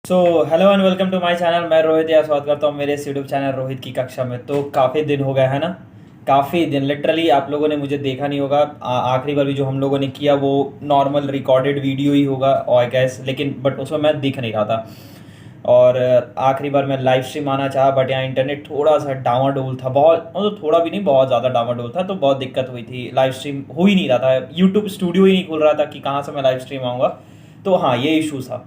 So hello and welcome to my channel. मैं रोहित या स्वागत करता हूँ मेरे इस यूट्यूब चैनल रोहित की कक्षा में। तो काफ़ी दिन हो गए है ना, काफ़ी दिन लिटरली आप लोगों ने मुझे देखा नहीं होगा। आखिरी बार भी जो हम लोगों ने किया वो नॉर्मल रिकॉर्डेड वीडियो ही होगा और आई गेस, लेकिन बट उसमें मैं दिख नहीं रहा था। और आखिरी बार मैं लाइव स्ट्रीम आना चाहा बट यहाँ इंटरनेट थोड़ा सा डामाडोल था, बहुत मतलब थोड़ा भी नहीं, बहुत ज़्यादा डामाडोल था। तो बहुत दिक्कत हुई थी, लाइव स्ट्रीम हो ही नहीं रहा था, यूट्यूब स्टूडियो ही नहीं खुल रहा था कि कहाँ से मैं लाइव स्ट्रीम आऊँगा। तो हाँ, ये इशू था।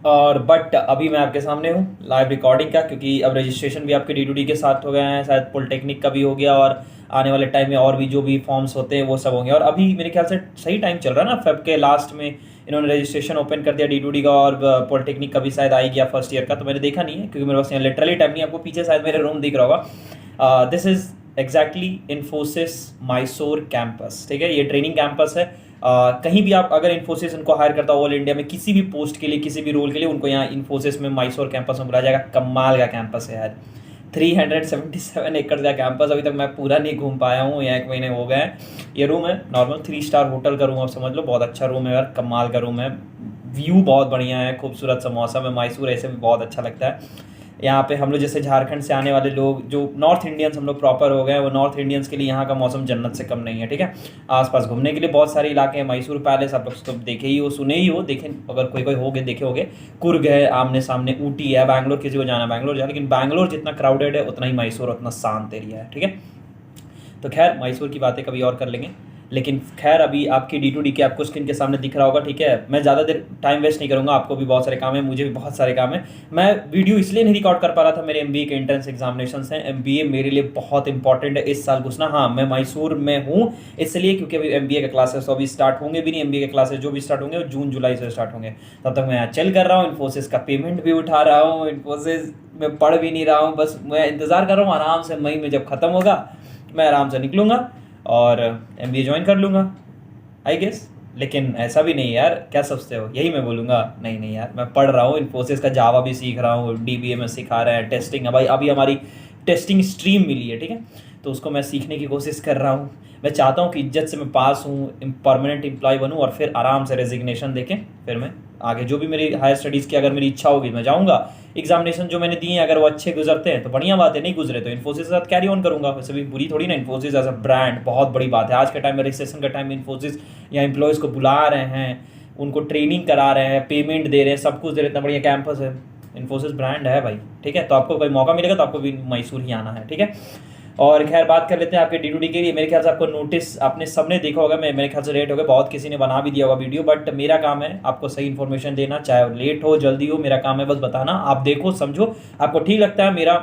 और बट अभी मैं आपके सामने हूँ लाइव रिकॉर्डिंग का, क्योंकि अब रजिस्ट्रेशन भी आपके D2D के साथ हो गए हैं, शायद पॉलिटेक्निक का भी हो गया और आने वाले टाइम में और भी जो भी फॉर्म्स होते हैं वो सब होंगे। और अभी मेरे ख्याल से सही टाइम चल रहा है ना, फेब के लास्ट में इन्होंने रजिस्ट्रेशन ओपन कर दिया D2D का, और पॉलिटेक्निक का भी शायद आ ही गया फर्स्ट ईयर का। तो मैंने देखा नहीं है क्योंकि मेरे पास यहाँ लिटरली टाइम नहीं है। आपको पीछे शायद मेरे रूम दिख रहा होगा, this is exactly Infosys Mysore campus. ठीक है, ये ट्रेनिंग कैंपस है। कहीं भी आप अगर इन्फोसिस उनको हायर करता हो ऑल इंडिया में किसी भी पोस्ट के लिए, किसी भी रोल के लिए, उनको यहाँ इन्फोसिस में मैसूर कैंपस में बुलाया जाएगा। कमाल का कैंपस है यार, 377 एकड़ का कैंपस। अभी तक मैं पूरा नहीं घूम पाया हूँ, यहाँ 1 महीने हो गए हैं। ये रूम है नॉर्मल 3 स्टार होटल का रूम, आप समझ लो। बहुत अच्छा रूम है यार, कमाल का रूम है। व्यू बहुत बढ़िया है, खूबसूरत सा मौसम है। मैसूर ऐसे भी बहुत अच्छा लगता है। यहाँ पे हम लोग जैसे झारखंड से आने वाले लोग, जो नॉर्थ इंडियंस हम लोग प्रॉपर हो गए, वो नॉर्थ इंडियंस के लिए यहाँ का मौसम जन्नत से कम नहीं है। ठीक है, आसपास घूमने के लिए बहुत सारे इलाके हैं। मैसूर पैलेस आप लोग तो देखे ही हो, सुने ही हो, देखें अगर कोई कोई होगे, देखे होगे। कुर्ग है आमने सामने, ऊटी है, बैंगलोर किसी को जाना बैंगलोर जाए, लेकिन बैंगलोर जितना क्राउडेड है उतना ही मैसूर उतना शांत एरिया है। ठीक है, तो खैर मैसूर की बातें कभी और कर लेंगे। लेकिन खैर अभी आपकी D2D के आपको स्क्रीन के सामने दिख रहा होगा। ठीक है, मैं ज़्यादा देर टाइम वेस्ट नहीं करूँगा, आपको भी बहुत सारे काम है, मुझे भी बहुत सारे काम है। मैं वीडियो इसलिए नहीं रिकॉर्ड कर पा रहा था, मेरे MBA के एंट्रेंस एग्जामिनेशंस हैं। MBA मेरे लिए बहुत इंपॉर्टेंट है इस साल घुसना। हाँ, मैं मैसूर में हूँ इसलिए क्योंकि अभी MBA के क्लासेस अभी स्टार्ट होंगे भी नहीं। MBA के क्लासेस जो भी स्टार्ट होंगे वो जून जुलाई से स्टार्ट होंगे। तब तक मैं यहाँ चिल कर रहा हूँ, इन्फोसिस का पेमेंट भी उठा रहा हूँ, इन्फोसिस में पढ़ भी नहीं रहा हूँ। बस मैं इंतज़ार कर रहा हूँ आराम से, मई में जब ख़त्म होगा मैं आराम से निकलूँगा और MBA ज्वाइन कर लूँगा आई गेस। लेकिन ऐसा भी नहीं यार, क्या सोचते हो, यही मैं बोलूँगा? नहीं नहीं यार, मैं पढ़ रहा हूँ, इन्फोसिस का जावा भी सीख रहा हूँ, DBA में सिखा रहे हैं, टेस्टिंग है भाई। अभी हमारी टेस्टिंग स्ट्रीम मिली है। ठीक है, तो उसको मैं सीखने की कोशिश कर रहा हूँ। मैं चाहता हूँ कि इज्जत से मैं पास हूँ, परमानेंट एम्प्लॉय बनूँ और फिर आराम से रेजिग्नेशन देके फिर मैं आगे जो भी मेरी हायर स्टडीज़ की अगर मेरी इच्छा होगी मैं जाऊँगा। एग्जामिनेशन जो मैंने दिए हैं अगर वो अच्छे गुजरते हैं तो बढ़िया बात है, नहीं गुजरे तो इन्फोसिस के साथ कैरी ऑन करूँगा। वैसे भी बुरी थोड़ी ना, इन्फोसिस एज अ ब्रांड बहुत बड़ी बात है। आज के टाइम में, रिसेशन के टाइम में, इन्फोसिस या एम्प्लॉयज़ को बुला रहे हैं, उनको ट्रेनिंग करा रहे हैं, पेमेंट दे रहे हैं, सब कुछ दे रहे हैं, इतना बढ़िया कैंपस है। इन्फोसिस ब्रांड है भाई। ठीक है, तो आपको कोई मौका मिलेगा तो आपको भी मैसूर ही आना है। ठीक है, और खैर बात कर लेते हैं आपके D2D के लिए। मेरे ख्याल से आपको नोटिस आपने सबने देखा होगा, मेरे ख्याल से लेट हो गया, बहुत किसी ने बना भी दिया होगा वीडियो, बट मेरा काम है आपको सही इन्फॉर्मेशन देना, चाहे लेट हो जल्दी हो, मेरा काम है बस बताना। आप देखो समझो, आपको ठीक लगता है मेरा,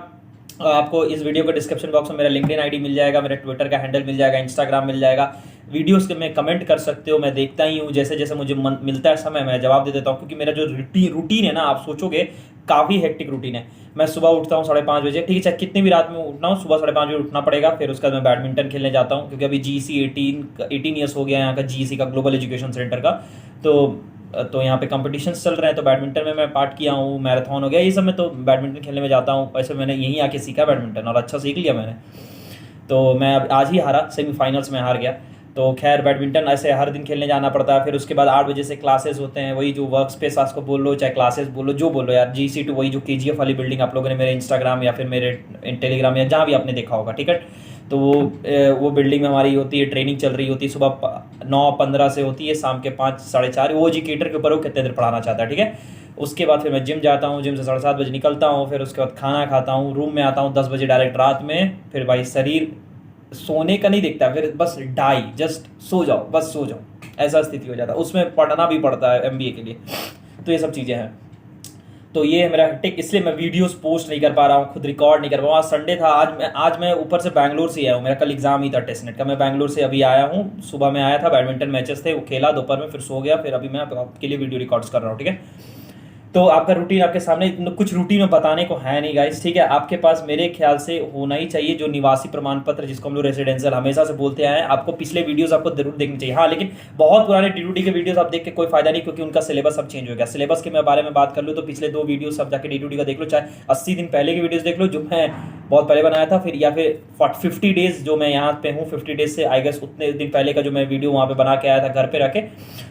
आपको इस वीडियो के डिस्क्रिप्शन बॉक्स में मेरा लिंक्डइन ID मिल जाएगा, मेरा ट्विटर का हैंडल मिल जाएगा, इंस्टाग्राम मिल जाएगा। वीडियोस के में कमेंट कर सकते हो, मैं देखता ही हूँ। जैसे जैसे मुझे मिलता है समय मैं जवाब दे देता हूँ, क्योंकि मेरा जो रूटीन है ना, आप सोचोगे काफ़ी हेक्टिक रूटीन है। मैं सुबह उठता हूँ 5:30 बजे, ठीक है, चाहे कितनी भी रात में उठना हूँ, सुबह 5:30 बजे उठना पड़ेगा। फिर उसके बाद मैं बैडमिंटन खेलने जाता हूँ, क्योंकि अभी GC 18 ईयर्स हो गया यहाँ का, GC का ग्लोबल एजुकेशन सेंटर का। तो यहाँ पे कॉम्पिटिशन्स चल रहे हैं, तो बैडमिंटन में मैं पार्ट किया हूँ, मैराथन हो गया, ये सब में तो बैडमिंटन खेलने में जाता हूँ। वैसे मैंने यहीं आके सीखा बैडमिंटन और अच्छा सीख लिया मैंने। तो मैं अब आज ही हारा, सेमीफाइनल्स में हार गया। तो खैर बैडमिंटन ऐसे हर दिन खेलने जाना पड़ता है। फिर उसके बाद 8 बजे से क्लासेस होते हैं, वही जो वर्क स्पेस आपको बोल लो, चाहे क्लासेस बोलो, जो बोलो यार, GC2 वही जो KGF वाली बिल्डिंग आप लोगों ने मेरे इंस्टाग्राम या फिर मेरे टेलीग्राम या जहाँ भी आपने देखा होगा, ठीक है। तो वो बिल्डिंग में हमारी होती है, ट्रेनिंग चल रही होती है, सुबह 9:15 से होती है, शाम के 5 साढ़े 4। वो एजुकेटर के ऊपर वो कितने देर पढ़ाना चाहता है, ठीक है। उसके बाद फिर मैं जिम जाता हूँ, जिम से 7:30 बजे निकलता हूँ। फिर उसके बाद खाना खाता हूँ, रूम में आता हूँ 10 बजे डायरेक्ट रात में। फिर भाई शरीर सोने का नहीं दिखता, फिर बस जस्ट सो जाओ, बस सो जाओ, ऐसा स्थिति हो जाता है। उसमें पढ़ना भी पड़ता है MBA के लिए, तो ये सब चीज़ें हैं। तो ये है मेरा हेक्टिक, इसलिए मैं वीडियोस पोस्ट नहीं कर पा रहा हूँ, खुद रिकॉर्ड नहीं कर पा रहा हूँ। आज संडे था, आज मैं ऊपर से बैंगलोर से आया हूँ, मेरा कल एग्जाम ही था टेस्टनेट का। मैं बैंगलोर से अभी आया हूँ, सुबह में आया था, बैडमिंटन मैचेस थे, वो खेला दोपहर में, फिर सो गया। फिर अभी मैं आपके लिए वीडियो रिकॉर्ड्स कर रहा हूँ, ठीक है। तो आपका रूटीन आपके सामने, कुछ रूटीन में बताने को है नहीं गाइस, ठीक है। आपके पास मेरे ख्याल से होना ही चाहिए जो निवासी प्रमाण पत्र, जिसको हम लोग रेसिडेंशियल हमेशा से बोलते आए हैं। आपको पिछले वीडियोस आपको जरूर देखनी चाहिए। हाँ, लेकिन बहुत पुराने D2D के वीडियोस आप देख के कोई फायदा नहीं, क्योंकि उनका सिलेबस अब चेंज हो गया। सिलेबस के मैं बारे में बात कर लूँ तो पिछले 2 वीडियोस आप जाके D2D का देख लो, चाहे 80 दिन पहले की वीडियोस देख लो, जो मैं बहुत पहले बनाया था, फिर या फिर 50 डेज जो मैं यहाँ पे हूँ 50 डेज से आई गेस उतने दिन पहले का जो मैं वीडियो वहाँ पे बना के आया था घर पे रखे,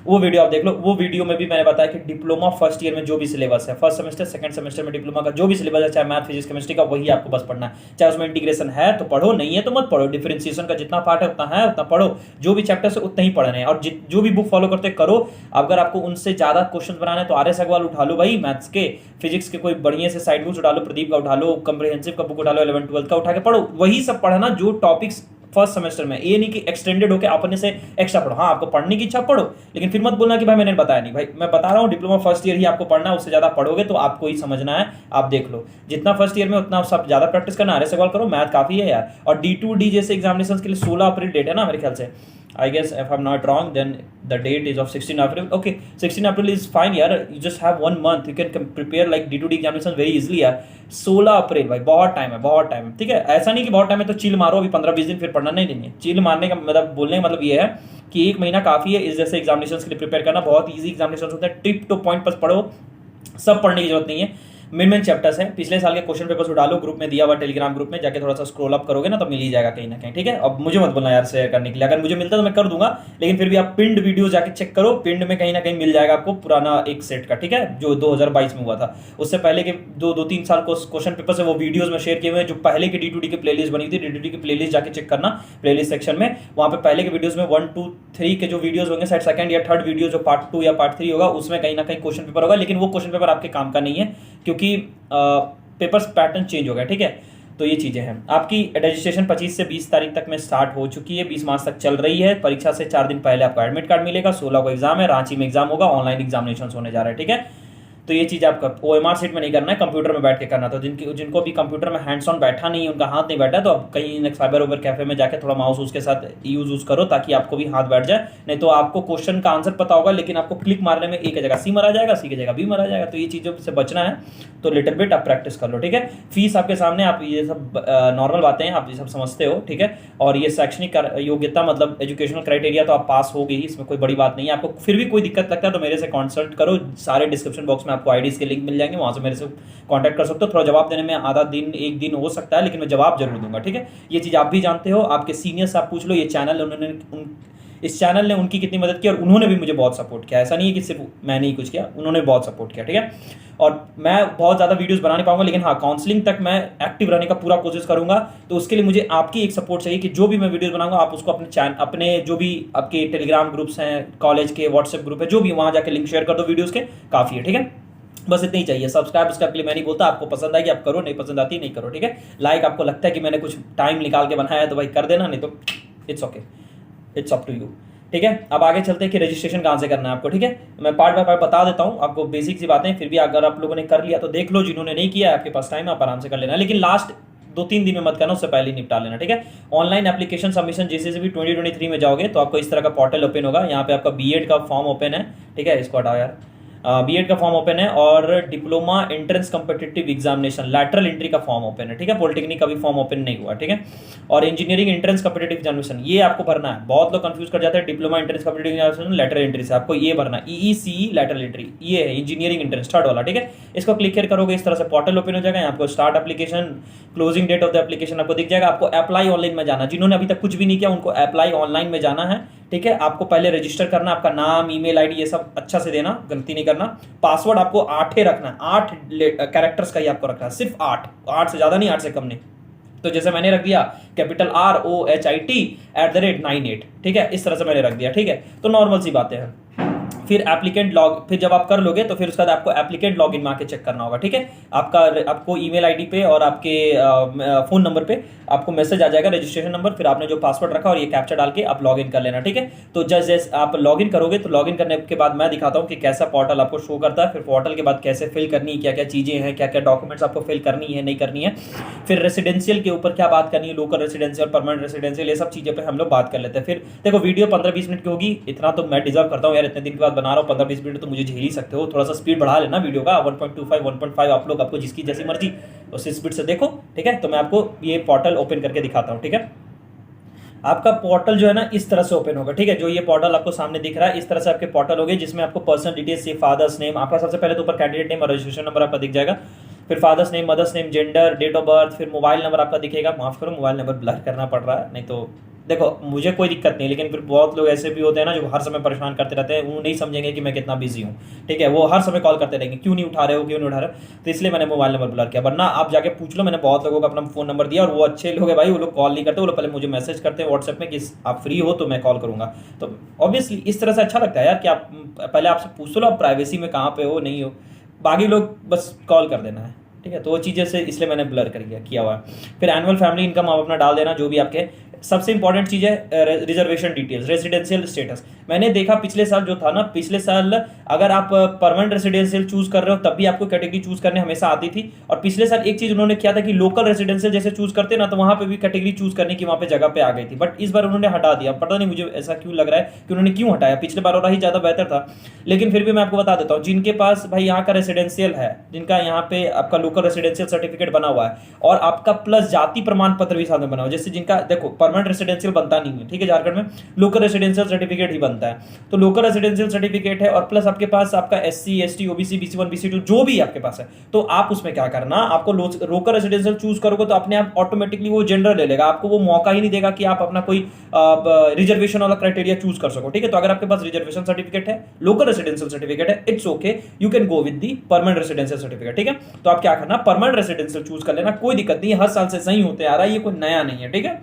वो वीडियो आप देख लो। वो वीडियो में भी मैंने बताया कि डिप्लोमा फर्स्ट ईयर में जो भी सिलेबस है, फर्स्ट सेमेस्टर सेकंड सेमेस्टर में डिप्लोमा का जो भी सिलेबस है, चाहे मैथ फिजिक्स केमिस्ट्री का, वही आपको बस पढ़ना है। चाहे उसमें इंटीग्रेशन है तो पढ़ो, नहीं है तो मत पढ़ो, डिफरेंशिएशन का जितना पार्ट है उतना पढ़ो, जो भी चैप्टर है उतना ही पढ़ना है, और जो भी बुक फॉलो करते करो। अगर आपको उनसे ज्यादा क्वेश्चन बनाना है तो आर एस अग्रवाल उठा लो भाई, मैथ्स के, फिजिक्स के कोई बढ़िया से साइड बुक्स उठा लो, प्रदीप का उठा लो, कॉम्प्रिहेंसिव का बुक उठा लो, 11th 12th का उठा के पढ़ो, वही सब पढ़ना जो टॉपिक्स फर्स्ट सेमेस्टर में। ये नहीं कि एक्सटेंडेड होकर अपने से एक्स्ट्रा पढ़ो। हाँ, आपको पढ़ने की इच्छा पढ़ो, लेकिन फिर मत बोलना कि भाई मैंने बताया नहीं। भाई मैं बता रहा हूँ डिप्लोमा फर्स्ट ईयर ही आपको पढ़ना है, उससे ज्यादा पढ़ोगे तो आपको ही समझना है। आप देख लो जितना फर्स्ट ईयर में उतना सब ज्यादा प्रैक्टिस करना, आर एस सवाल करो, मैथ काफी है यार। और D2D जैसे एग्जामिनेशन के लिए 16 अप्रैल डेट है ना मेरे ख्याल से, I guess if I'm not wrong, then the date is of 16 April. Okay, 16 April is fine यार, you just have 1 month, you can prepare like D2D examination very easily यार। 16 अप्रैल भाई बहुत टाइम है, बहुत टाइम है, ठीक है। ऐसा नहीं कि बहुत टाइम है तो चिल मारो अभी 15-20 दिन फिर पढ़ना, नहीं नहीं। चिल मारने का मतलब, बोलने का मतलब ये है कि 1 महीना काफी है इस जैसे एग्जामिनेशन के लिए प्रिपेयर करना। बहुत ईजी एग्जामिनेशन होते हैं, टिप टू पॉइंट पर पढ़ो, सब पढ़ने की जरूरत नहीं है। मेन चैप्टर्स हैं, पिछले साल के क्वेश्चन पेपर्स उठा लो, ग्रुप में दिया हुआ टेलीग्राम ग्रुप में जाके थोड़ा सा स्क्रॉल अप करोगे ना तो मिल ही जाएगा कहीं ना कहीं, ठीक है। अब मुझे मत बोलना यार शेयर करने के लिए, अगर मुझे मिलता तो मैं कर दूंगा, लेकिन फिर भी आप पिंड वीडियो जाके चेक करो, पिंड में कहीं ना कहीं मिल जाएगा आपको पुराना एक सेट का, ठीक है, जो 2022 में हुआ था। उससे पहले के 2-3 साल को क्वेश्चन पेपर से वो वीडियोज में शेयर किए हुए हैं, जो पहले के D2D की प्लेलिस्ट बनी थी। D2D की प्लेलिस्ट जाके चेक करना, प्लेलिस्ट सेक्शन में, वहाँ पे पहले के वीडियोज में 1, 2, 3 के जो वीडियोज होंगे, शायद सेकंड या थर्ड वीडियो जो पार्ट 2 या पार्ट 3 होगा, उसमें कहीं ना कहीं क्वेश्चन पेपर होगा, लेकिन वो क्वेश्चन पेपर आपके काम का नहीं है, क्योंकि पेपर्स पैटर्न चेंज हो गया, ठीक है। तो ये चीज़ें हैं। आपकी रजिस्ट्रेशन 25 से 20 तारीख तक में स्टार्ट हो चुकी है, 20 मार्च तक चल रही है। परीक्षा से 4 दिन पहले आपको एडमिट कार्ड मिलेगा। 16 को एग्जाम है, रांची में एग्जाम होगा, ऑनलाइन एग्जामिनेशन होने जा रहा है, ठीक है। तो ये चीज़ आपका OMR सीट में नहीं करना है, कंप्यूटर में बैठ के करना। तो जिनको भी कंप्यूटर में हैंड्स ऑन बैठा नहीं, उनका हाथ नहीं बैठा, तो आप कहीं साइबर ओबर कैफे में जाके थोड़ा माउस उसके साथ यूज करो, ताकि आपको भी हाथ बैठ जाए। नहीं तो आपको क्वेश्चन का आंसर पता होगा, लेकिन आपको क्लिक मारने में एक जगह C मारा जाएगा, C की जगह B मारा जाएगा। तो ये चीज़ों से बचना है, तो लिटिल बिट आप प्रैक्टिस कर लो, ठीक है। फीस आपके सामने, आप ये सब नॉर्मल बातें हैं, आप ये सब समझते हो, ठीक है। और ये शैक्षणिक योग्यता मतलब एजुकेशनल क्राइटेरिया तो आप पास हो गई, इसमें कोई बड़ी बात नहीं है। आपको फिर भी कोई दिक्कत लगता है तो मेरे से कंसल्ट करो, सारे डिस्क्रिप्शन बॉक्स में आपको आईडीज के लिंक मिल जाएंगे, वहां से मेरे से कांटेक्ट कर सकते हो। थोड़ा जवाब देने में आधा दिन 1 दिन हो सकता है, लेकिन मैं जवाब जरूर दूंगा, ठीक है। ये चीज़ आप भी जानते हो, आपके सीनियर्स आप पूछ लो, ये चैनल इस चैनल ने उनकी कितनी मदद की, और उन्होंने भी मुझे बहुत सपोर्ट किया। ऐसा नहीं है कि सिर्फ मैंने ही कुछ किया, उन्होंने बहुत सपोर्ट किया, ठीक है। और मैं बहुत ज़्यादा वीडियोस बना नहीं पाऊंगा, लेकिन हाँ, काउंसलिंग तक मैं एक्टिव रहने का पूरा कोशिश करूंगा। तो उसके लिए मुझे आपकी एक सपोर्ट चाहिए कि जो भी मैं वीडियोस बनाऊंगा, आप उसको अपने जो भी आपके टेलीग्राम ग्रुप्स हैं, कॉलेज के व्हाट्सएप ग्रुप है, जो भी, वहाँ जाके लिंक शेयर कर दो वीडियोज़ के, काफ़ी है, ठीक है। बस इतना ही चाहिए। सब्सक्राइब उसका के लिए मैं नहीं बोलता, आपको पसंद आएगी आप करो, नहीं पसंद आती नहीं करो, ठीक है। लाइक आपको लगता है कि मैंने कुछ टाइम निकाल के बनाया है तो भाई कर देना, नहीं तो it's okay, it's up to you, ठीक है। अब आगे चलते हैं कि रजिस्ट्रेशन कहाँ से करना है आपको, ठीक है। मैं पार्ट बाय पार्ट बता देता हूँ आपको, बेसिक सी बातें, फिर भी अगर आप लोगों ने कर लिया तो देख लो, जिन्होंने नहीं किया आपके पास टाइम, आप आराम से कर लेना, लेकिन लास्ट 2-3 दिन में मत करना, उससे पहले ही निपटा लेना, ठीक है। ऑनलाइन एप्लीकेशन सबमिशन जैसे भी 2023 में जाओगे तो आपको इस तरह का पोर्टल ओपन होगा। यहाँ पे आपका B.Ed का फॉर्म ओपन है, ठीक है, इसको हटाओ यार। B.Ed का फॉर्म ओपन है, और diploma entrance competitive examination lateral entry का फॉर्म ओपन है, ठीक है। पॉलिटेक्निक का भी फॉर्म ओपन नहीं हुआ, ठीक है। और इंजीनियरिंग एंट्रेंस कॉम्पिटिटिव एग्जामिनेशन ये आपको भरना है। बहुत लोग कंफ्यूज कर जाते हैं, diploma entrance competitive examination lateral entry से, आपको ये भरना है, EECE लैटरल एंट्री, ये है इंजीनियरिंग एंट्रेंस थर्ड वाला, ठीक है। इसको क्लिक करोगे, इस तरह से पोर्टल ओपन हो जाएगा। यहाँ आपको start application, closing date of the application आपको दिख जाएगा। आपको अप्लाई ऑनलाइन में जाना, जिन्होंने अभी तक कुछ भी नहीं किया उनको अप्लाई ऑनलाइन में जाना है, ठीक है। आपको पहले रजिस्टर करना, आपका नाम, ईमेल आईडी ये सब अच्छा से देना, गलती नहीं करना। पासवर्ड आपको 8 रखना है, 8 कैरेक्टर्स का ही आपको रखना है, सिर्फ 8 से ज्यादा नहीं, 8 से कम नहीं। तो जैसे मैंने रख दिया कैपिटल ROHIT @98, ठीक है, इस तरह से मैंने रख दिया, ठीक है। तो नॉर्मल सी बातें हैं। फिर एप्लीकेंट फिर जब आप कर लोगे तो फिर उसके बाद आपको एप्लीकेंट लॉगिन में आके चेक करना होगा, ठीक है। आपको ईमेल आईडी पे और आपके फोन नंबर पे आपको मैसेज आ जाएगा, रजिस्ट्रेशन नंबर, फिर आपने जो पासवर्ड रखा और ये कैप्चा डाल के आप लॉगिन कर लेना, ठीक है। तो जैसे आप लॉगिन करोगे तो लॉगिन करने के बाद मैं दिखाता हूँ कि कैसा पोर्टल आपको शो करता है, फिर पोर्टल के बाद कैसे फिल करनी है, क्या क्या चीजें हैं, क्या क्या डॉक्यूमेंट्स आपको फिल करनी है नहीं करनी है, फिर रेसिडेंशियल के ऊपर क्या बात करनी है, लोकल रेसिडेंशियल, परमानेंट रेसिडेंशियल, ये सब चीजें पे हम लोग बात कर लेते हैं। फिर देखो वीडियो 15-20 मिनट की होगी, इतना तो मैं डिजर्व करता हूँ यार, इतने दिन के बाद बना रहा हूँ, 15-20 मिनट तो मुझे झेल ही सकते हो। थोड़ा सा स्पीड बढ़ा लेना वीडियो का, 1.25 1.5 आप लोग, आपको जिसकी जैसी मर्जी उस स्पीड से देखो, ठीक है। तो मैं आपको ये पोर्टल ओपन करके दिखाता हूँ, ठीक है। आपका पोर्टल जो है ना इस तरह से ओपन होगा, ठीक है। जो ये पोर्टल आपको सामने दिख रहा है, इस तरह से आपके पोर्टल होंगे, जिसमें आपको पर्सनल डिटेल्स, फादर्स नेम, आपका सबसे पहले तो ऊपर कैंडिडेट नेम और रजिस्ट्रेशन नंबर आपका दिख जाएगा। फिर father's name, mother's name, gender, date of birth, फिर मोबाइल नंबर आपका दिखेगा। माफ़ करो, मोबाइल नंबर ब्लर करना पड़ रहा है, नहीं तो देखो मुझे कोई दिक्कत नहीं, लेकिन फिर बहुत लोग ऐसे भी होते हैं ना जो हर समय परेशान करते रहते हैं, वो नहीं समझेंगे कि मैं कितना बिजी हूँ, ठीक है, वो हर समय कॉल करते रहेंगे, क्यों नहीं उठा रहे हो, क्यों नहीं उठा रहे हो। तो इसलिए मैंने मोबाइल नंबर ब्लर किया, वरना आप जाके पूछ लो, मैंने बहुत लोगों को अपना फ़ोन नंबर दिया, और वो अच्छे लोग हैं भाई, वो लोग कॉल नहीं करते, वो लोग पहले मुझे मैसेज करते हैं व्हाट्सएप में कि आप फ्री हो तो मैं कॉल करूँगा। तो ऑब्वियसली इस तरह से अच्छा लगता है यार कि आप पहले आपसे पूछ लो आप प्राइवेसी में कहाँ पे हो, नहीं हो, बाकी लोग बस कॉल कर देना है, ठीक है। तो वो चीज़ें से इसलिए मैंने ब्लर कर किया हुआ है। फिर एनुअल फैमिली इनकम आप अपना डाल देना, जो भी आपके। सबसे इंपॉर्टेंट चीज़ है रिजर्वेशन डिटेल्स, रेजिडेंशियल स्टेटस। मैंने देखा पिछले साल जो था ना, पिछले साल अगर आप परमानेंट रेजिडेंशियल चूज कर रहे हो तब भी आपको कैटेगरी चूज करने हमेशा आती थी। और पिछले साल एक चीज़ उन्होंने किया था कि लोकल रेजिडेंशियल जैसे चूज करते ना, तो वहाँ पे भी कैटेगरी चूज करने की वहाँ पे जगह पे आ गई थी, बट इस बार उन्होंने हटा दिया। पता नहीं मुझे ऐसा क्यों लग रहा है कि उन्होंने क्यों हटाया, पिछले बार और ही ज़्यादा बेहतर था। लेकिन फिर भी मैं आपको बता देता हूँ, जिनके पास भाई यहाँ का रेसिडेंशियल है, जिनका यहाँ पे आपका लोकल रेसिडेंशियल सर्टिफिकेट बना हुआ है, और आपका प्लस जाति प्रमाण पत्र भी साथ में बना हुआ है, जैसे जिनका देखो परमानेंट रेसिडेंशियल बनता नहीं है, ठीक है, झारखंड में लोकल रेसिडेंशियल सर्टिफिकेट ही बनता है। तो लोकल रेसिडेंशियल सर्टिफिकेट है और प्लस आपके पास आपका SC ST OBC BC1 BC2 जो भी आपके पास है, तो आप उसमें क्या करना, आपको लोकल रेसिडेंशियल चूज करोगे तो अपने आप ऑटोमेटिकली वो जनरल ले लेगा, आपको वो मौका ही नहीं देगा कि आप अपना कोई रिजर्वेशन वाला क्राइटेरिया चूज कर सको, ठीक है। तो अगर आपके पास रिजर्वेशन सर्टिफिकेट है, लोकल रेसिडेंशियल सर्टिफिकेट है, it's okay, you can go with the permanent residential certificate, ठीक है। तो आप क्या करना, परमानेंट रेसिडेंशियल चूज कर लेना, कोई दिक्कत नहीं है, हर साल से सही होते आ रहा है, ये कोई नया नहीं है, ठीक है।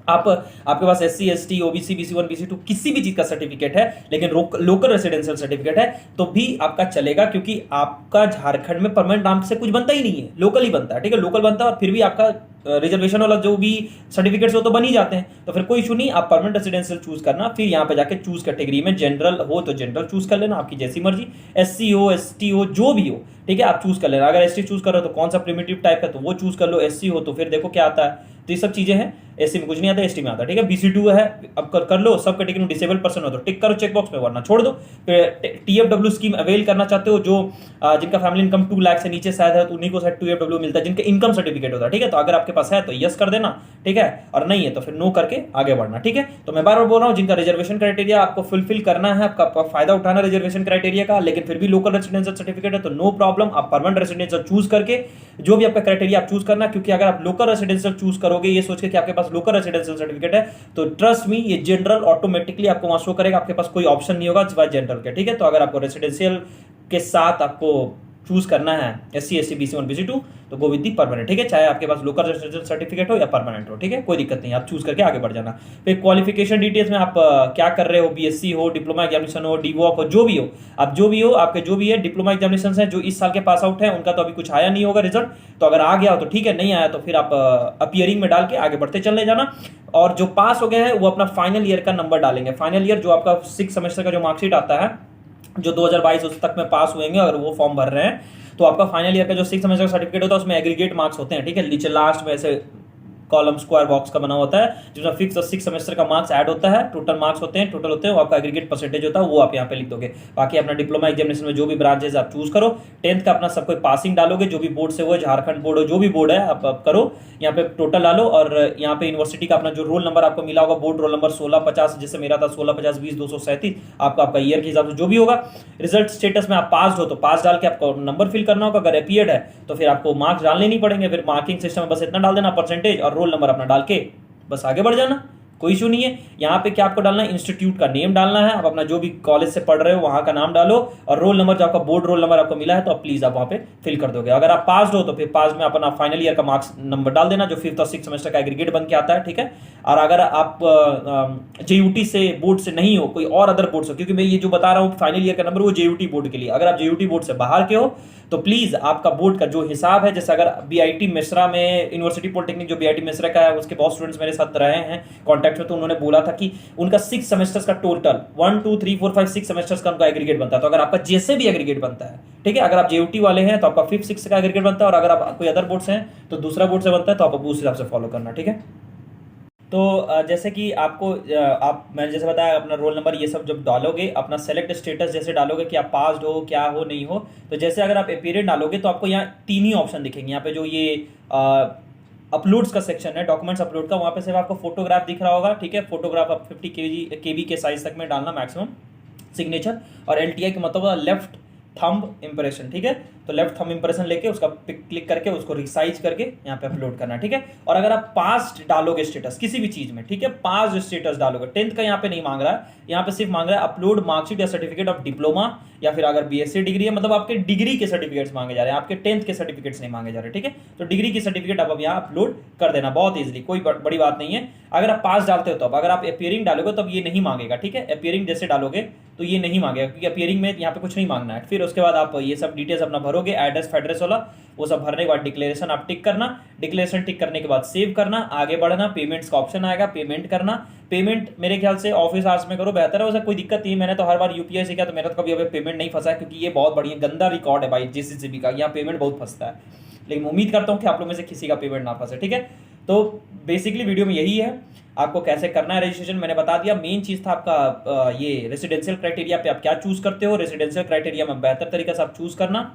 आप आपके पास SC ST OBC BC1 BC2 किसी भी चीज का सर्टिफिकेट है, लेकिन लोकल रेसिडेंशियल सर्टिफिकेट है तो भी आपका चलेगा, क्योंकि आपका झारखंड में परमानेंट नाम से कुछ बनता ही नहीं है, लोकल ही बनता है, ठीक है, लोकल बनता है। और फिर भी आपका रिजर्वेशन वाला जो भी सर्टिफिकेट्स हो तो बन ही जाते हैं, तो फिर कोई इशू नहीं, आप परमानेंट रेसिडेंशियल चूज करना। फिर यहाँ पे जाके चूज कैटेगरी में जनरल हो तो जनरल चूज कर लेना, आपकी जैसी मर्जी, SC हो ST हो जो भी हो, ठीक है, आप चूज कर लेना। अगर ST चूज कर रहे हो तो कौन सा प्रिमिटिव टाइप है तो वो चूज कर लो, SC हो तो फिर देखो क्या आता है। तो ये सब चीजें हैं, SC में कुछ नहीं आता, ST में आता है, ठीक है। BC2 है, अब कर लो, सब कैटेगरी में डिसेबल पर्सन हो तो टिक करो चेकबॉक्स में, वरना छोड़ दो। फिर TFW स्कीम अवेल करना चाहते हो, जो जिनका फैमिली इनकम 2 लाख से नीचे शायद है, तो उन्हीं को शायद TFW मिलता है, जिनका इनकम सर्टिफिकेट होता है, ठीक है। तो अगर आपके पास है तो यस कर देना, ठीक है, और नहीं है तो फिर नो करके आगे बढ़ना, ठीक है। तो मैं बार बार बोल रहा हूँ, जिनका रिजर्वेशन क्राइटेरिया आपको फुलफिल करना है, आपका फायदा उठाना रिजर्वेशन क्राइटेरिया का, लेकिन फिर भी लोकल रेसिडेंशियल सर्टिफिकेट है तो नो प्रॉब्लम, आप परमानेंट रेसिडेंशियल चूज करके जो भी आपका क्राइटेरिया आप चूज करना, क्योंकि अगर आप लोकल रेसिडेंशियल चूज करोगे ये सोच के कि आपके पास लोकल रेसिडेंशियल सर्टिफिकेट है, तो ट्रस्ट मी ये जनरल ऑटोमेटिकली आपको वहां शो करेगा, आपके पास कोई ऑप्शन नहीं होगा सिवाय जनरल के, ठीक है। तो अगर आपको रेसिडेंशियल के साथ आपको चूज करना है SC ST BC1 BC2 तो गो विद दी परमानेंट, ठीक है, चाहे आपके पास लोकल रेसिडेंशियल सर्टिफिकेट हो या परमानेंट हो, ठीक है, कोई दिक्कत नहीं, आप चूज करके आगे बढ़ जाना। फिर क्वालिफिकेशन डिटेल्स में आप क्या कर रहे हो, BSc हो, डिप्लोमा एग्जामिनेशन हो, DVOC हो, जो भी हो, आप जो भी हो, आपके जो भी है डिप्लोमा एग्जामिनेशन है जो इस साल के पास आउट है, उनका तो अभी कुछ आया नहीं होगा रिजल्ट, तो अगर आ गया हो तो ठीक है, नहीं आया तो फिर आप अपीयरिंग में डाल के आगे बढ़ते चलने जाना। और जो पास हो गए हैं वो अपना फाइनल ईयर का नंबर डालेंगे, फाइनल ईयर जो आपका 6 सेमेस्टर का जो मार्कशीट आता है, जो 2022 उस तक में पास हुएंगे, अगर वो फॉर्म भर रहे हैं तो आपका फाइनल ईयर का जो 6 सेमेस्टर सर्टिफिकेट होता है उसमें एग्रीगेट मार्क्स होते हैं, ठीक है, नीचे लास्ट में ऐसे कॉलम स्क्वायर बॉक्स का बना होता है, जिसमें फिक्स और 6 सेमेस्टर का मार्क्स ऐड होता है, टोटल मार्क्स होते हैं, टोटल होते हैं, वो आपका एग्रीगेट परसेंटेज होता है, वो आप यहाँ पे लिख दोगे। बाकी अपना डिप्लोमा एग्जामिनेशन में जो भी ब्रांचेस आप चूज करो, 10th का अपना सब कोई पासिंग डालोगे, जो भी बोर्ड से हो, झारखंड बोर्ड हो, जो भी बोर्ड है आप करो, यहाँ पे टोटल डालो, और यहाँ पे यूनिवर्सिटी का अपना जो रोल नंबर आपको मिला होगा, बोर्ड रोल नंबर 1650, जैसे मेरा था 1650-20 237, आपका ईयर के हिसाब से जो भी होगा। रिजल्ट स्टेटस में आप पास हो तो पास डाल के आपको नंबर फिल करना होगा, अगर अपीयर्ड है तो फिर आपको मार्क्स डालने नहीं पड़ेंगे, फिर मार्किंग सिस्टम में बस इतना डाल देना परसेंटेज और रोल नंबर अपना डाल के बस आगे बढ़ जाना, कोई इशू नहीं है। यहाँ पे क्या आपको डालना है, इंस्टीट्यूट का नेम डालना है, आप अपना जो भी कॉलेज से पढ़ रहे हो वहां का नाम डालो, और रोल नंबर जो आपका बोर्ड रोल नंबर आपको मिला है तो आप प्लीज आप वहां पे फिल कर दोगे। अगर आप पास हो तो फिर पास में अपना फाइनल ईयर का मार्क्स नंबर डाल देना, जो 5th और 6th सेमेस्टर का एग्रीगेट बन के आता है, ठीक है। और अगर आप JUT से बोर्ड से नहीं हो, कोई और अदर बोर्ड से, क्योंकि मैं ये जो बता रहा हूँ फाइनल ईयर का नंबर वो JUT बोर्ड के लिए, अगर आप JUT बोर्ड से बाहर के हो तो प्लीज आपका बोर्ड का जो हिसाब है, जैसे अगर BIT मिश्रा में, यूनिवर्सिटी पॉलिटेक्निक जो BIT मिश्रा का है, उसके बहुत स्टूडेंट्स मेरे साथ रहे हैं कॉन्टैक्ट में, तो उन्होंने बोला था कि उनका 6 सेमेस्टर्स का टोटल 1 2 3 4 5 6 सेमेस्टर्स का उनका एग्रीगेट बनता है। तो अगर आपका जैसे भी एग्रीगेट बनता है, ठीक है, अगर आप JUT वाले हैं तो आपका 5th 6th का एग्रीगेट बनता है, और अगर आप कोई अदर बोर्ड से हैं तो दूसरा बोर्ड से बनता है, तो आप उस हिसाब से फॉलो करना, ठीक है। तो जैसे कि आपको मैंने जैसे बताया अपना रोल नंबर ये सब जब डालोगे, अपना सेलेक्ट स्टेटस जैसे डालोगे कि आप पास हो क्या हो नहीं हो, तो जैसे अगर आप अपीयरेंट डालोगे तो आपको यहाँ 3 ही ऑप्शन दिखेंगे। यहाँ पे जो ये अपलोड्स का सेक्शन है, डॉक्यूमेंट्स अपलोड का, वहाँ पे सिर्फ आपको फोटोग्राफ दिख रहा होगा, ठीक है। फोटोग्राफ आप 50 KB के साइज तक में डालना मैक्सिमम, सिग्नेचर, और LTI का मतलब लेफ्ट थंब इंप्रेशन, ठीक है। तो लेफ्ट थंब इंप्रेशन लेके उसका पिक क्लिक करके उसको रिसाइज करके यहाँ पे अपलोड करना, ठीक है। और अगर आप पास्ट डालोगे स्टेटस किसी भी चीज में, ठीक है, पास्ट स्टेटस डालोगे, 10th का यहाँ पे नहीं मांग रहा है, यहाँ पे सिर्फ मांग रहा है अपलोड मार्कशीट या सर्टिफिकेट ऑफ डिप्लोमा, या फिर अगर बीएससी डिग्री है, मतलब आपके डिग्री के सर्टिफिकेट्स मांगे जा रहे हैं, आपके 10th के सर्टिफिकेट्स नहीं मांगे जा रहे, ठीक है। तो डिग्री की सर्टिफिकेट आप अब यहाँ अपलोड कर देना बहुत इजीली, कोई बड़ी बात नहीं है। अगर आप पास डालते हो तो अगर आप अपीयरिंग डालोगे तब ये नहीं मांगेगा, ठीक है। अपीयरिंग जैसे डालोगे तो ये नहीं मांगेगा, क्योंकि अपीयरिंग में यहाँ पे कुछ नहीं मांगना है। फिर उसके बाद आप ये सब डिटेल्स अपना भरोगे, एड्रेस फेड्रेस वाला, वो सब भरने के बाद डिक्लेरेशन आप टिक करना, डिक्लेरेशन टिक करने के बाद सेव करना, आगे बढ़ना, पेमेंट्स का ऑप्शन आएगा, पेमेंट करना। पेमेंट मेरे ख्याल से ऑफिस आवर्स में करो, बेहतर है, वैसे कोई दिक्कत नहीं। मैंने तो हर बार यूपीआई से किया तो मेरा तो कभी अभी पेमेंट नहीं फंसा है, क्योंकि ये बहुत बढ़िया गंदा रिकॉर्ड है भाई जेसीसीबी का, यहाँ पेमेंट बहुत फंसता है। लेकिन उम्मीद करता हूँ कि आप लोग में से किसी का पेमेंट ना फंसे, ठीक है। तो बेसिकली वीडियो में यही है, आपको कैसे करना है रजिस्ट्रेशन मैंने बता दिया। मेन चीज था आपका ये रेसिडेंशियल क्राइटेरिया पे आप क्या चूज करते हो, रेसिडेंशियल क्राइटेरिया में बेहतर तरीके से आप चूज करना।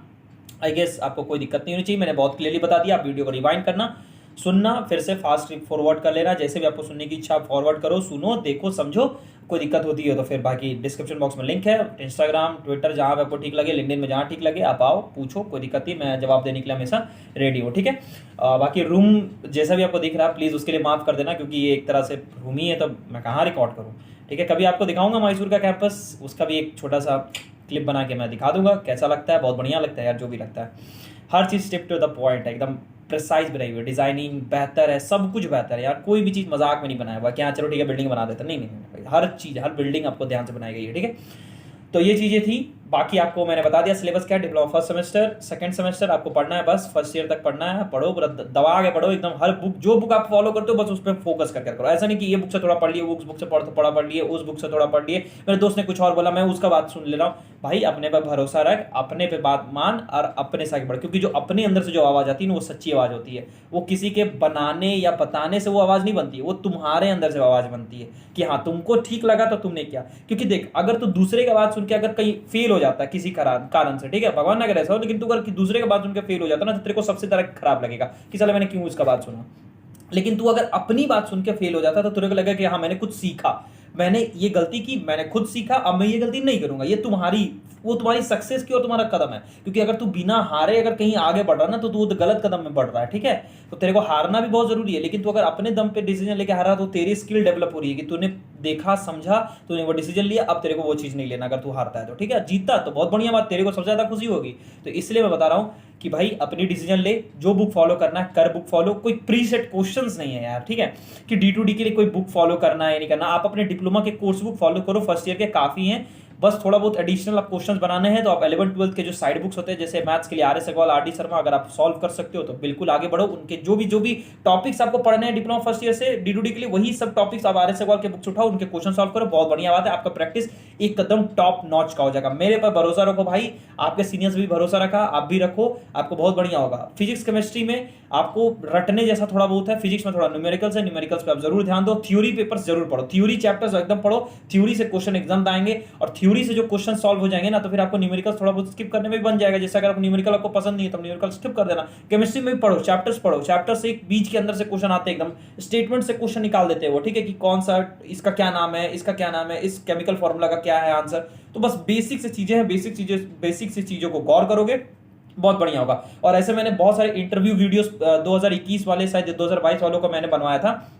आई गेस आपको कोई दिक्कत नहीं होनी चाहिए, मैंने बहुत क्लियरली बता दिया। आप वीडियो को रिवाइंड करना, सुनना, फिर से फास्ट फॉरवर्ड कर लेना, जैसे भी आपको सुनने की इच्छा फॉरवर्ड करो, सुनो, देखो, समझो। कोई दिक्कत होती है तो फिर बाकी डिस्क्रिप्शन बॉक्स में लिंक है, इंस्टाग्राम, ट्विटर, जहां पे आपको ठीक लगे, लिंक्डइन में जहां ठीक लगे आप आओ, पूछो, कोई दिक्कत नहीं, मैं जवाब देने के लिए हमेशा रेडी हूँ, ठीक है। बाकी रूम जैसा भी आपको दिख रहा है प्लीज उसके लिए माफ कर देना, क्योंकि ये एक तरह से रूम ही है, तो मैं कहाँ रिकॉर्ड करूँ, ठीक है। कभी आपको दिखाऊंगा मैसूर का कैंपस, उसका भी एक छोटा सा क्लिप बना के मैं दिखा दूंगा, कैसा लगता है। बहुत बढ़िया लगता है यार, जो भी लगता है, हर चीज स्टेप टू द पॉइंट है, एकदम प्रिसाइज बनाई हुई, डिजाइनिंग बेहतर है, सब कुछ बेहतर है यार। कोई भी चीज मजाक में नहीं बनाया हुआ कि हाँ चलो ठीक है बिल्डिंग बना देते, नहीं नहीं नहीं, हर चीज, हर बिल्डिंग आपको ध्यान से बनाई गई है, ठीक है। तो ये चीजें थी। बाकी आपको मैंने बता दिया सिलेबस क्या है, diploma first semester, second semester आपको पढ़ना है, बस फर्स्ट ईयर तक पढ़ना है, पढ़ो पूरा दबा के पढ़ो एकदम। हर बुक, जो बुक आप फॉलो करते हो बस उस पर फोकस करके करो। ऐसा नहीं कि ये बुक से थोड़ा पढ़ लिए, उस बुक से पढ़ लिए, उस बुक से थोड़ा पढ़ लिए, मेरे दोस्त ने कुछ और बोला मैं उसका बात सुन ले रहा हूँ। भाई अपने पर भरोसा रख, अपने पे बात मान और अपने से आगे बढ़, क्योंकि जो अपने अंदर से जो आवाज आती है ना वो सच्ची आवाज होती है। वो किसी के बनाने या बताने से वो आवाज नहीं बनती है, वो तुम्हारे अंदर से आवाज बनती है कि हाँ तुमको ठीक लगा तो तुमने किया। क्योंकि देख, अगर तू दूसरे की आवाज सुन के अगर कहीं फेल हो जाता है किसी कारण से, ठीक है, भगवान ना करे ऐसा हो, लेकिन तू अगर दूसरे का बात सुन के फेल हो जाता ना तो तेरे को सबसे ज्यादा खराब लगेगा कि साला मैंने क्यों उसका बात सुना। लेकिन तू अगर अपनी बात सुन के फेल हो जाता तो तेरे को लगेगा कि हाँ मैंने कुछ सीखा, मैंने ये गलती की, मैंने खुद सीखा, अब मैं ये गलती नहीं करूंगा। ये तुम्हारी सक्सेस की और तुम्हारा कदम है। क्योंकि अगर तू बिना हारे अगर कहीं आगे बढ़ रहा ना तो तू गलत कदम में बढ़ रहा है, ठीक है। तो तेरे को हारना भी बहुत जरूरी है, लेकिन तू अगर अपने दम पे डिसीजन लेके हारा तो तेरी स्किल डेवलप हो रही है कि तूने देखा, समझा, तूने वो डिसीजन लिया, अब तेरे को वो चीज नहीं लेना अगर तू हारता है तो, ठीक है। जीतता तो बहुत बढ़िया बात, तेरे को सबसे ज्यादा खुशी होगी। तो इसलिए मैं बता रहा हूँ कि भाई अपनी डिसीजन ले, जो बुक फॉलो करना है कर बुक फॉलो। कोई प्रीसेट क्वेश्चंस नहीं है यार, ठीक है, कि D2D के लिए कोई बुक फॉलो करना है नहीं करना। आप अपने डिप्लोमा के कोर्स बुक फॉलो करो, फर्स्ट ईयर के काफी हैं। बस थोड़ा बहुत एडिशनल आप क्वेश्चंस बनाने हैं तो आप 11th 12th के जो साइड बुक्स होते हैं, जैसे मैथ्स के लिए RS अग्रवाल, RD शर्मा, अगर आप सॉल्व कर सकते हो तो बिल्कुल आगे बढ़ो। उनके जो भी टॉपिक्स आपको पढ़ने हैं डिप्लोमा फर्स्ट ईयर से D2D के लिए, वही सब टॉपिक्स आप RS अग्रवाल के बुक्स उठाओ, उनके क्वेश्चन सॉल्व करो। बहुत बढ़िया बात है, आपका प्रैक्टिस एक कदम टॉप नॉच का हो जाएगा। मेरे पर भरोसा रखो भाई, आपके सीनियर्स भी भरोसा रखा, आप भी रखो, आपको बहुत बढ़िया होगा। फिजिक्स केमिस्ट्री में आपको रटने जैसा थोड़ा बहुत है, फिजिक्स में थोड़ा न्यूमेरिकल्स है, न्यूमेरिकल्स पे आप जरूर ध्यान दो। थ्योरी पेपर्स जरूर पढ़ो, थ्योरी चैप्टर्स एकदम पढ़ो, थ्योरी से क्वेश्चन एग्जाम आएंगे और थ्योरी से जो क्वेश्चन सॉल्व हो जाएंगे ना तो फिर आपको न्यूमेरिकल्स थोड़ा बहुत स्किप करने में भी बन जाएगा। जैसे अगर आपको न्यूमेरिकल आपको पसंद नहीं है तो न्यूमेरिकल स्किप कर देना। केमिस्ट्री में भी पढ़ो, चैप्टर्स पढ़ो, चैप्टर से एक बीच के अंदर से क्वेश्चन आते हैं, एकदम स्टेटमेंट से क्वेश्चन निकाल देते हैं वो, ठीक है, कि कौन सा इसका क्या नाम है, इसका क्या नाम है, इस केमिकल फॉर्मूला का क्या है आंसर। तो बस बेसिक से चीजें हैं, बेसिक से चीजों को गौर करोगे बहुत बढ़िया होगा। और ऐसे मैंने बहुत सारे इंटरव्यू वीडियोस 2021 वाले, शायद 2022 वालों को मैंने बनवाया था,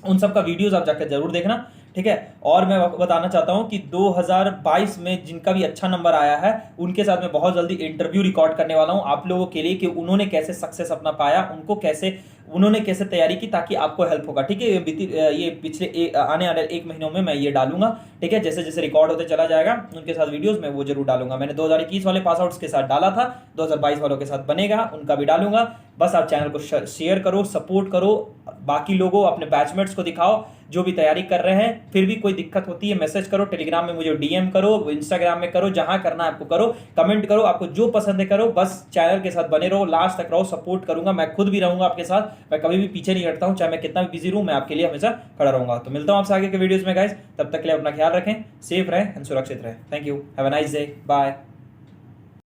उन सब का वीडियोस आप जाकर जरूर देखना, ठीक है। और मैं आपको बताना चाहता हूं कि 2022 में जिनका भी अच्छा नंबर आया है उनके साथ मैं बहुत जल्दी इंटरव्यू रिकॉर्ड करने वाला हूं आप लोगों के लिए, कि उन्होंने कैसे सक्सेस अपना पाया, उन्होंने कैसे तैयारी की, ताकि आपको हेल्प होगा, ठीक है। ये पिछले आने वाले 1 महीनों में मैं ये डालूंगा, ठीक है। जैसे जैसे रिकॉर्ड होते चला जाएगा उनके साथ वीडियोस में वो जरूर डालूंगा। मैंने 2021 वाले पास आउट्स के साथ डाला था, 2022 वालों के साथ बनेगा, उनका भी डालूंगा। बस आप चैनल को शेयर करो, सपोर्ट करो, बाकी लोगों, अपने बैचमेट्स को दिखाओ जो भी तैयारी कर रहे हैं। फिर भी कोई दिक्कत होती है मैसेज करो, टेलीग्राम में मुझे DM करो, इंस्टाग्राम में करो, जहां करना है आपको करो, कमेंट करो, आपको जो पसंद है करो। बस चैनल के साथ बने रहो, लास्ट तक रहो, सपोर्ट करूंगा, मैं खुद भी रहूंगा आपके साथ, मैं कभी भी पीछे नहीं हटता हूं, चाहे मैं कितना भी बिजी रहूं, मैं आपके लिए हमेशा खड़ा रहूंगा। तो मिलता हूं आपसे आगे के वीडियोस में गाइस, तब तक के लिए अपना ख्याल रखें, सेफ रहें एंड सुरक्षित रहें। Thank you, have a nice day, bye.